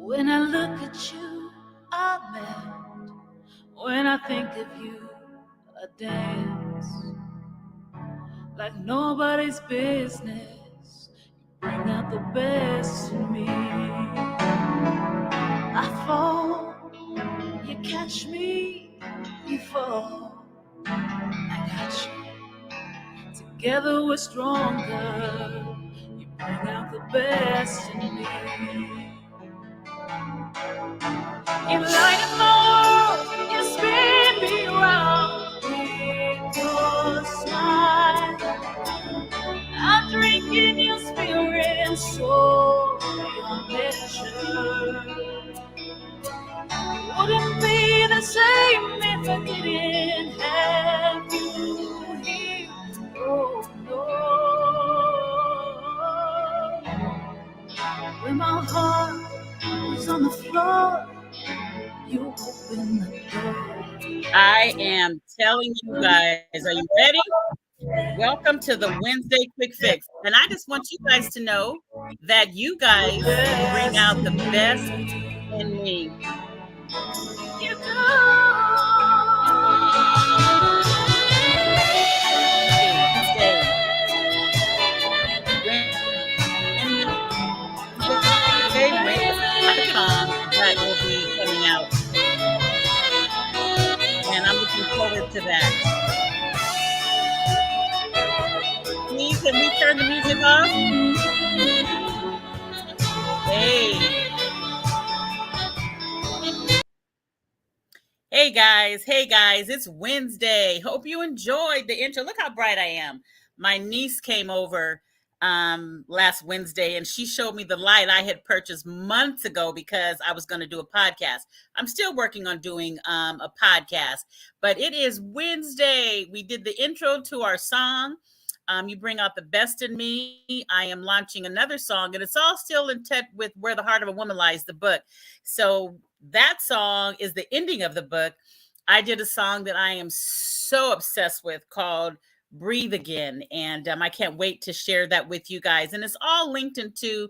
When I look at you, Ahmed, when I think of you, I dance like nobody's business. You bring out the best in me. I fall, you catch me, you fall, I got you. Together we're stronger. You bring out the best in me. You light up my world, you spin me round with your smile. I drink in your spirit, soul beyond measure. Wouldn't be the same if I didn't have you here. Oh no. When my heart was on the floor, you open the door. I am telling you guys, are you ready? Welcome to the Wednesday Quick Fix. And I just want you guys to know that you guys bring out the best in me. You do. That will be coming out. And I'm looking forward to that. Please, can we turn the music off? Hey guys, it's Wednesday. Hope you enjoyed the intro. Look how bright I am. My niece came over last Wednesday and she showed me the light I had purchased months ago because I was going to do a podcast. I'm still working on doing a podcast, but it is Wednesday. We did the intro to our song. You bring out the best in me. I am launching another song, and it's all still in touch with Where the Heart of a Woman Lies, the book. So that song is the ending of the book. I did a song that I am so obsessed with called Breathe Again. And I can't wait to share that with you guys. And it's all linked into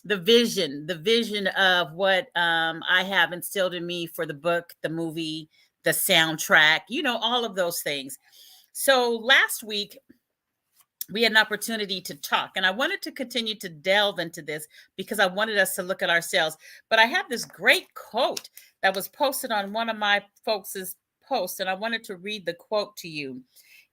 the vision of what I have instilled in me for the book, the movie, the soundtrack, all of those things. So last week, we had an opportunity to talk, and I wanted to continue to delve into this because I wanted us to look at ourselves. But I have this great quote that was posted on one of my folks' posts, and I wanted to read the quote to you.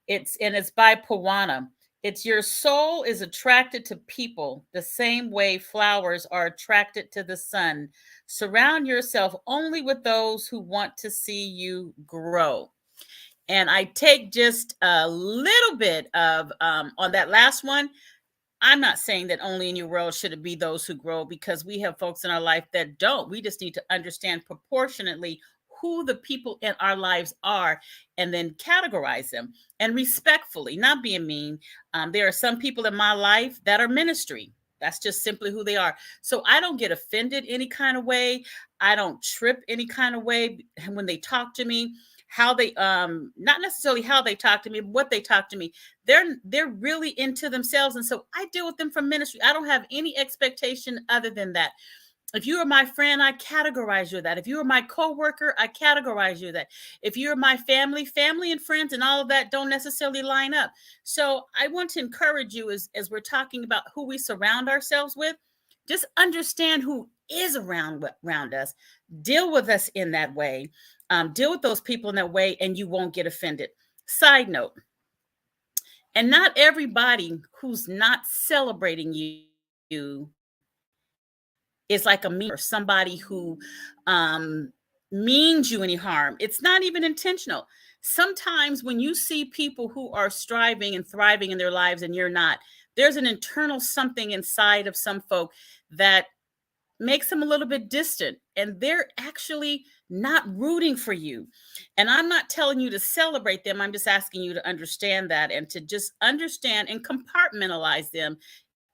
It's by Pawana. It's, your soul is attracted to people the same way flowers are attracted to the sun. Surround yourself only with those who want to see you grow. And I take just a little bit of on that last one. I'm not saying that only in your world should it be those who grow, because we have folks in our life that don't. We just need to understand proportionately who the people in our lives are and then categorize them, and respectfully, not being mean. There are some people in my life that are ministry. That's just simply who they are. So I don't get offended any kind of way. I don't trip any kind of way when they talk to me. How they not necessarily how they talk to me, but what they talk to me. They're really into themselves, and so I deal with them from ministry. I don't have any expectation other than that. If you are my friend, I categorize you that. If you are my coworker, I categorize you that. If you're my family and friends and all of that don't necessarily line up. So I want to encourage you, as we're talking about who we surround ourselves with, just understand who is around us. Deal with us in that way. Deal with those people in that way, and you won't get offended. Side note, and not everybody who's not celebrating you is like a mean or somebody who means you any harm. It's not even intentional. Sometimes when you see people who are striving and thriving in their lives and you're not, there's an internal something inside of some folk that makes them a little bit distant, and they're actually not rooting for you. And I'm not telling you to celebrate them. I'm just asking you to understand that, and to just understand and compartmentalize them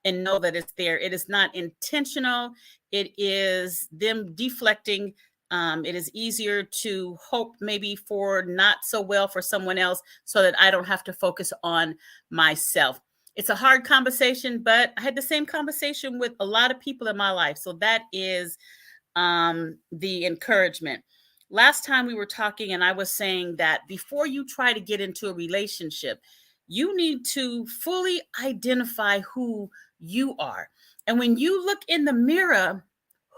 and know that it's there. It is not intentional. It is them deflecting. It is easier to hope maybe for not so well for someone else so that I don't have to focus on myself. It's a hard conversation, but I had the same conversation with a lot of people in my life. So that is the encouragement. Last time we were talking, and I was saying that before you try to get into a relationship, you need to fully identify who you are. And when you look in the mirror,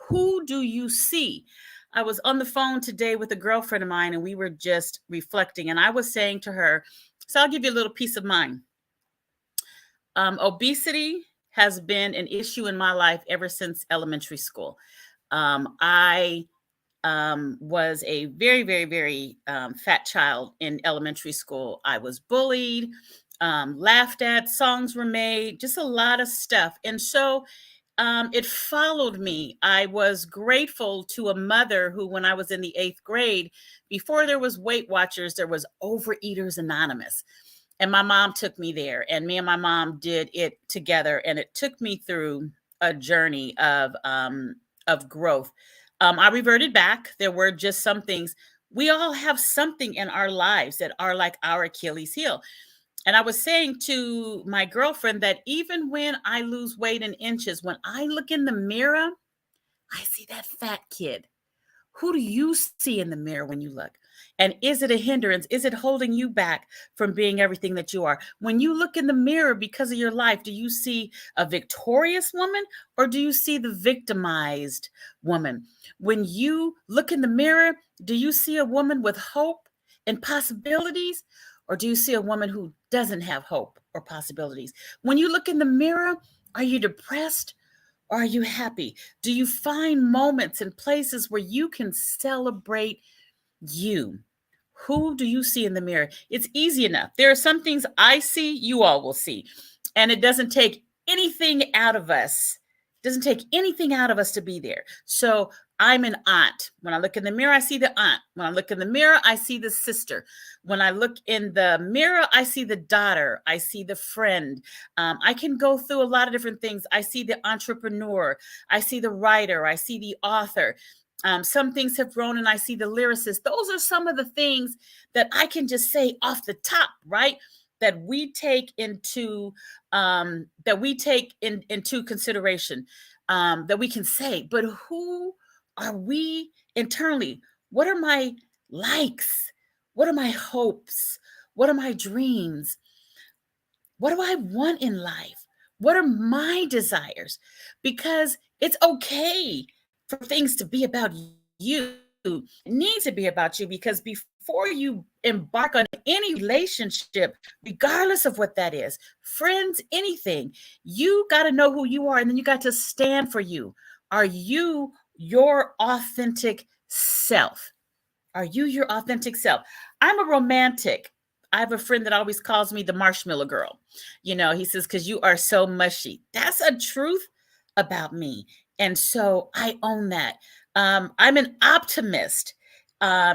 who do you see? I was on the phone today with a girlfriend of mine, and we were just reflecting. And I was saying to her, so I'll give you a little peace of mind. Obesity has been an issue in my life ever since elementary school. I was a very, very, very fat child in elementary school. I was bullied, laughed at, songs were made, just a lot of stuff. And so it followed me. I was grateful to a mother who, when I was in the 8th grade, before there was Weight Watchers, there was Overeaters Anonymous. And my mom took me there, and me and my mom did it together. And it took me through a journey of growth. I reverted back. There were just some things. We all have something in our lives that are like our Achilles heel. And I was saying to my girlfriend that even when I lose weight in inches, when I look in the mirror, I see that fat kid. Who do you see in the mirror when you look? And is it a hindrance? Is it holding you back from being everything that you are? When you look in the mirror because of your life, do you see a victorious woman or do you see the victimized woman? When you look in the mirror, do you see a woman with hope and possibilities? Or do you see a woman who doesn't have hope or possibilities? When you look in the mirror, are you depressed? Or are you happy? Do you find moments and places where you can celebrate you? Who do you see in the mirror? It's easy enough. There are some things I see, you all will see. And it doesn't take anything out of us. It doesn't take anything out of us to be there. So I'm an aunt. When I look in the mirror, I see the aunt. When I look in the mirror, I see the sister. When I look in the mirror, I see the daughter. I see the friend. I can go through a lot of different things. I see the entrepreneur. I see the writer. I see the author. Some things have grown and I see the lyricist. Those are some of the things that I can just say off the top, right? That we take into into consideration, that we can say. But who are we internally? What are my likes? What are my hopes? What are my dreams? What do I want in life? What are my desires? Because it's okay for things to be about you. It needs to be about you, because before you embark on any relationship, regardless of what that is, friends, anything, you got to know who you are, and then you got to stand for you. Are you your authentic self? Are you your authentic self? I'm a romantic. I have a friend that always calls me the marshmallow girl. You know, he says, because you are so mushy. That's a truth about me. And so I own that. I'm an optimist.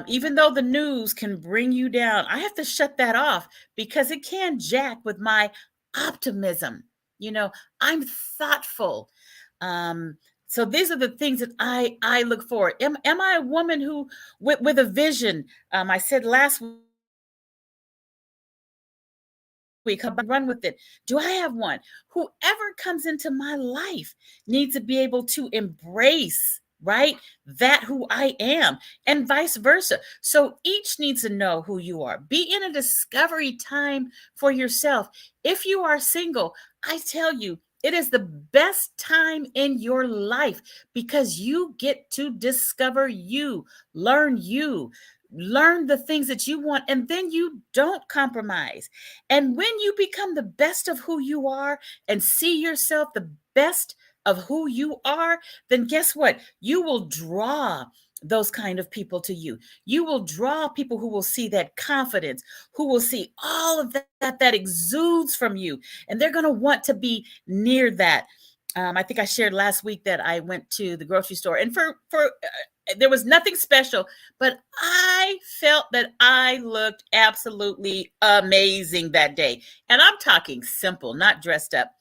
Even though the news can bring you down, I have to shut that off because it can jack with my optimism. You know, I'm thoughtful. So these are the things that I look for. Am I a woman who with a vision? I said last week, run with it. Do I have one? Whoever comes into my life needs to be able to embrace, right, that who I am, and vice versa. So each needs to know who you are. Be in a discovery time for yourself. If you are single, I tell you, it is the best time in your life because you get to discover you, learn the things that you want, and then you don't compromise. And when you become the best of who you are and see yourself the best of who you are, then guess what? You will draw those kind of people to you. You will draw people who will see that confidence, who will see all of that exudes from you, and they're going to want to be near that. I think I shared last week that I went to the grocery store, and for there was nothing special, but I felt that I looked absolutely amazing that day. And I'm talking simple, not dressed up.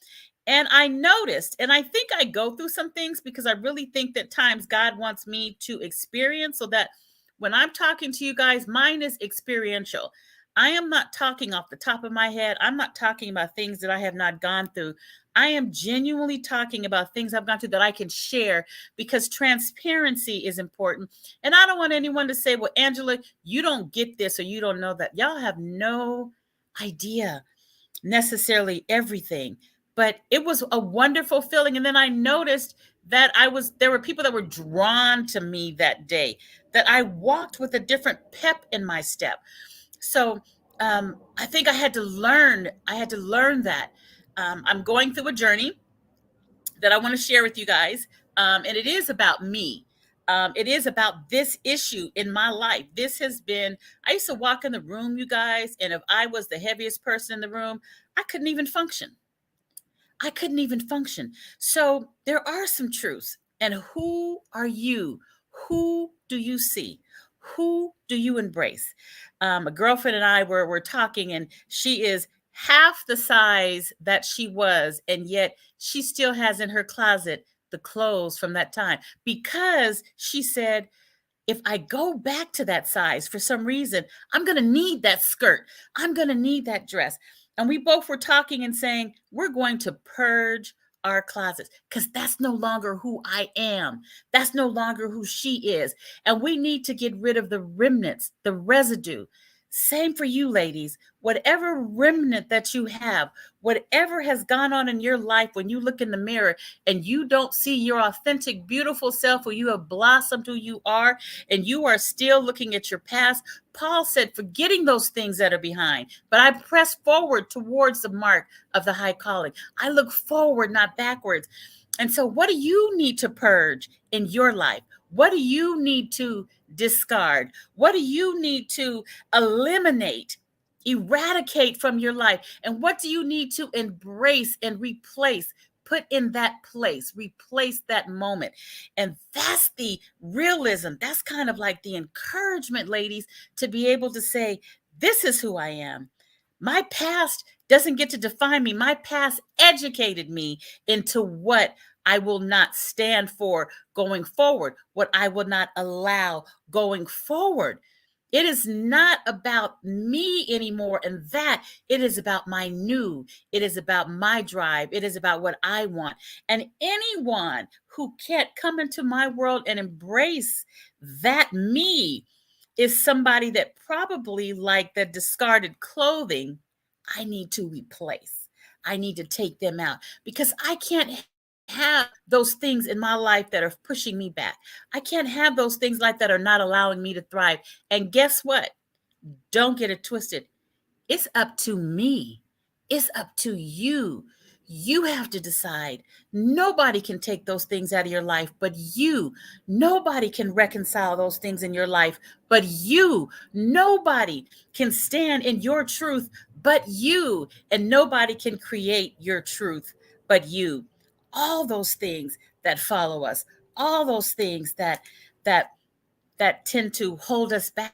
And I noticed, and I think I go through some things because I really think that times God wants me to experience, so that when I'm talking to you guys, mine is experiential. I am not talking off the top of my head. I'm not talking about things that I have not gone through. I am genuinely talking about things I've gone through that I can share, because transparency is important. And I don't want anyone to say, well, Angela, you don't get this or you don't know that. Y'all have no idea necessarily everything, but it was a wonderful feeling. And then I noticed that there were people that were drawn to me that day, that I walked with a different pep in my step. So I think I had to learn that. I'm going through a journey that I want to share with you guys. And it is about me. It is about this issue in my life. I used to walk in the room, you guys, and if I was the heaviest person in the room, I couldn't even function. So there are some truths. And who are you? Who do you see? Who do you embrace? A girlfriend and I were talking, and she is half the size that she was, and yet she still has in her closet the clothes from that time, because she said, if I go back to that size for some reason, I'm going to need that skirt. I'm going to need that dress. And we both were talking and saying, we're going to purge our closets, because that's no longer who I am. That's no longer who she is. And we need to get rid of the remnants, the residue. Same for you, ladies. Whatever remnant that you have, whatever has gone on in your life, when you look in the mirror and you don't see your authentic, beautiful self, where you have blossomed who you are, and you are still looking at your past, Paul said, forgetting those things that are behind, but I press forward towards the mark of the high calling. I look forward, not backwards. And so what do you need to purge in your life? What do you need to discard? What do you need to eliminate, eradicate from your life? And what do you need to embrace and replace? Put in that place, replace that moment. And that's the realism. That's kind of like the encouragement, ladies, to be able to say, this is who I am. My past doesn't get to define me. My past educated me into what I will not stand for going forward, what I will not allow going forward. It is not about me anymore, and that it is about my new. It is about my drive. It is about what I want. And anyone who can't come into my world and embrace that me is somebody that probably, like the discarded clothing, I need to replace. I need to take them out, because I can't have those things in my life that are pushing me back. I can't have those things like that are not allowing me to thrive. And guess what? Don't get it twisted. It's up to me. It's up to you. You have to decide. Nobody can take those things out of your life but you. Nobody can reconcile those things in your life but you. Nobody can stand in your truth but you. And nobody can create your truth but you. All those things that follow us, all those things that tend to hold us back,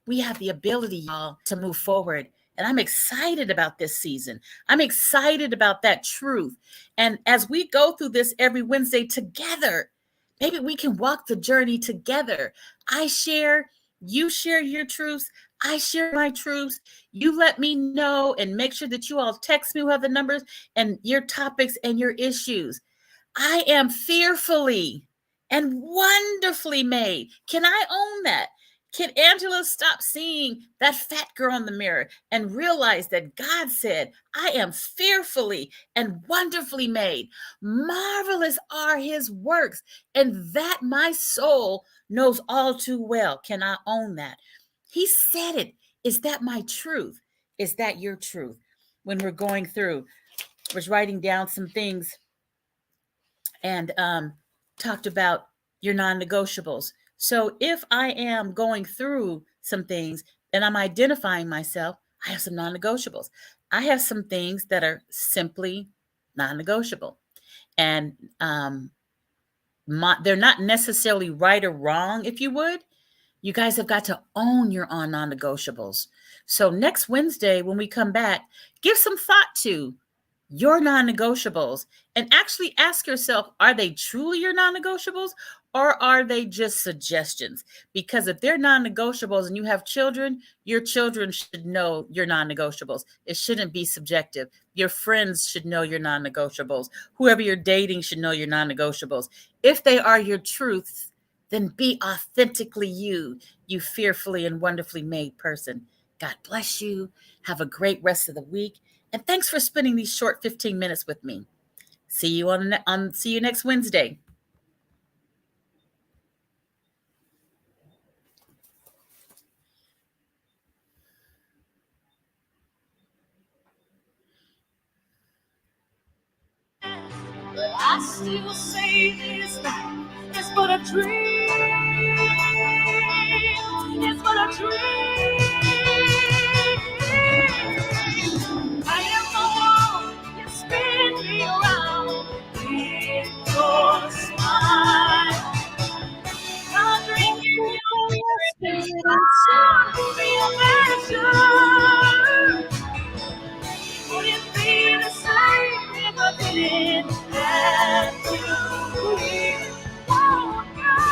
we have the ability, y'all, to move forward. And I'm excited about this season. I'm excited about that truth. And as we go through this every Wednesday together, maybe we can walk the journey together. You share your truths. I share my truths. You let me know, and make sure that you all text me who have the numbers and your topics and your issues. I am fearfully and wonderfully made. Can I own that? Can Angela stop seeing that fat girl in the mirror and realize that God said, I am fearfully and wonderfully made. Marvelous are his works, and that my soul knows all too well. Can I own that? He said it. Is that my truth? Is that your truth? When we're going through, I was writing down some things and talked about your non-negotiables. So if I am going through some things and I'm identifying myself, I have some non-negotiables. I have some things that are simply non-negotiable. And they're not necessarily right or wrong, if you would. You guys have got to own your own non-negotiables. So next Wednesday, when we come back, give some thought to your non-negotiables and actually ask yourself, are they truly your non-negotiables, or are they just suggestions? Because if they're non-negotiables and you have children, your children should know your non-negotiables. It shouldn't be subjective. Your friends should know your non-negotiables. Whoever you're dating should know your non-negotiables. If they are your truths, then be authentically you, you fearfully and wonderfully made person. God bless you. Have a great rest of the week. And thanks for spending these short 15 minutes with me. See you see you next Wednesday. But I still say this life is but a dream. It's but a dream. I am the one you spin me around with your smile. Conjuring in your reimagine. Would it be the same if I didn't have you here? Oh, God.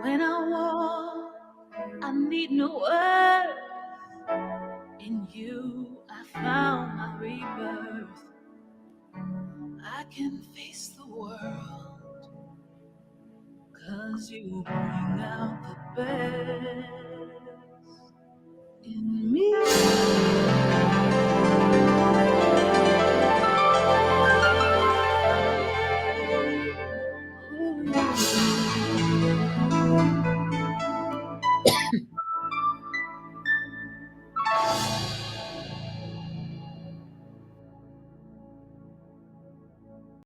When I walk, I need no word. In you, I found my rebirth. I can face the world, 'cause you bring out the best in me.